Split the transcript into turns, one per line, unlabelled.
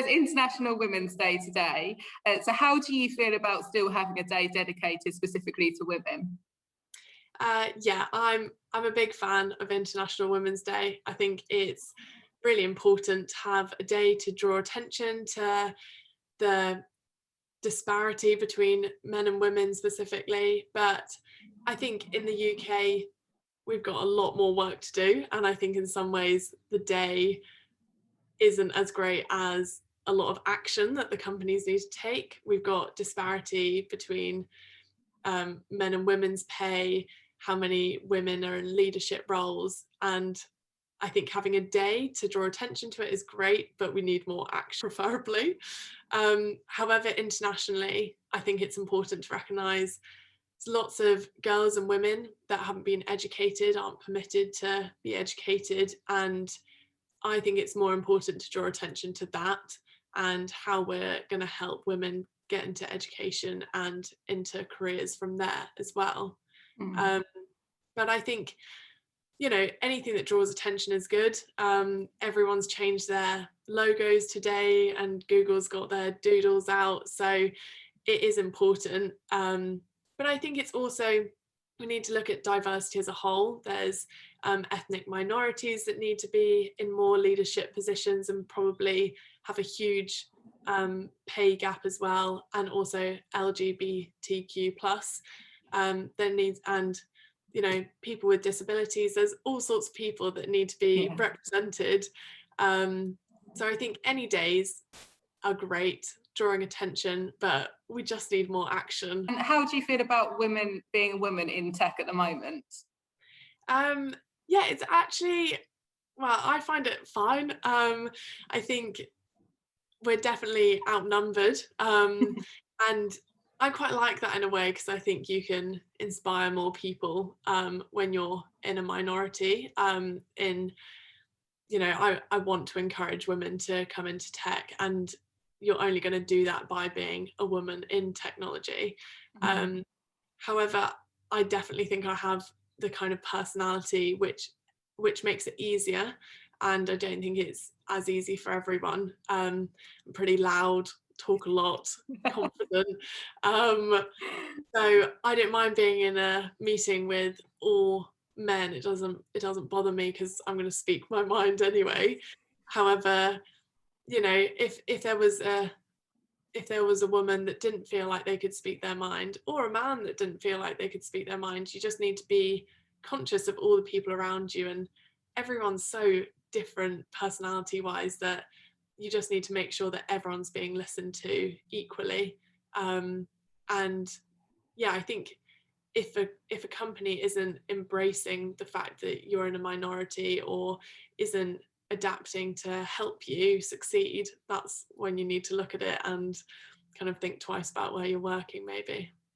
International Women's Day today. So how do you feel about still having a day dedicated specifically to women?
Yeah, I'm a big fan of International Women's Day. I think it's really important to have a day to draw attention to the disparity between men and women specifically. But I think in the UK, we've got a lot more work to do. And I think in some ways the day isn't as great as a lot of action that the companies need to take. We've got disparity between men and women's pay, how many women are in leadership roles, and I think having a day to draw attention to it is great, but we need more action, preferably. However, internationally, I think it's important to recognise there's lots of girls and women that haven't been educated, aren't permitted to be educated, and I think it's more important to draw attention to that and how we're going to help women get into education and into careers from there as well. But I think, you know, anything that draws attention is good. Everyone's changed their logos today and Google's got their doodles out, so it is important. But I think it's also, we need to look at diversity as a whole. There's ethnic minorities that need to be in more leadership positions and probably have a huge pay gap as well, and also LGBTQ plus there needs, and you know, people with disabilities. There's all sorts of people that need to be represented. So I think any days are great, drawing attention, but we just need more action.
And how do you feel about women being women in tech at the moment?
Yeah, it's actually, well, I find it fine. I think we're definitely outnumbered, and I quite like that in a way, because I think you can inspire more people when you're in a minority. You know, I want to encourage women to come into tech, and you're only going to do that by being a woman in technology. However, I definitely think I have the kind of personality which makes it easier, and I don't think it's as easy for everyone. I'm pretty loud, talk a lot, confident. So I don't mind being in a meeting with all men. It doesn't bother me, because I'm going to speak my mind anyway. However, you know, if there was a woman that didn't feel like they could speak their mind, or a man that didn't feel like they could speak their mind, you just need to be conscious of all the people around you, and everyone's so different personality wise that you just need to make sure that everyone's being listened to equally. And yeah, I think if a company isn't embracing the fact that you're in a minority, or isn't adapting to help you succeed, that's when you need to look at it and kind of think twice about where you're working, maybe.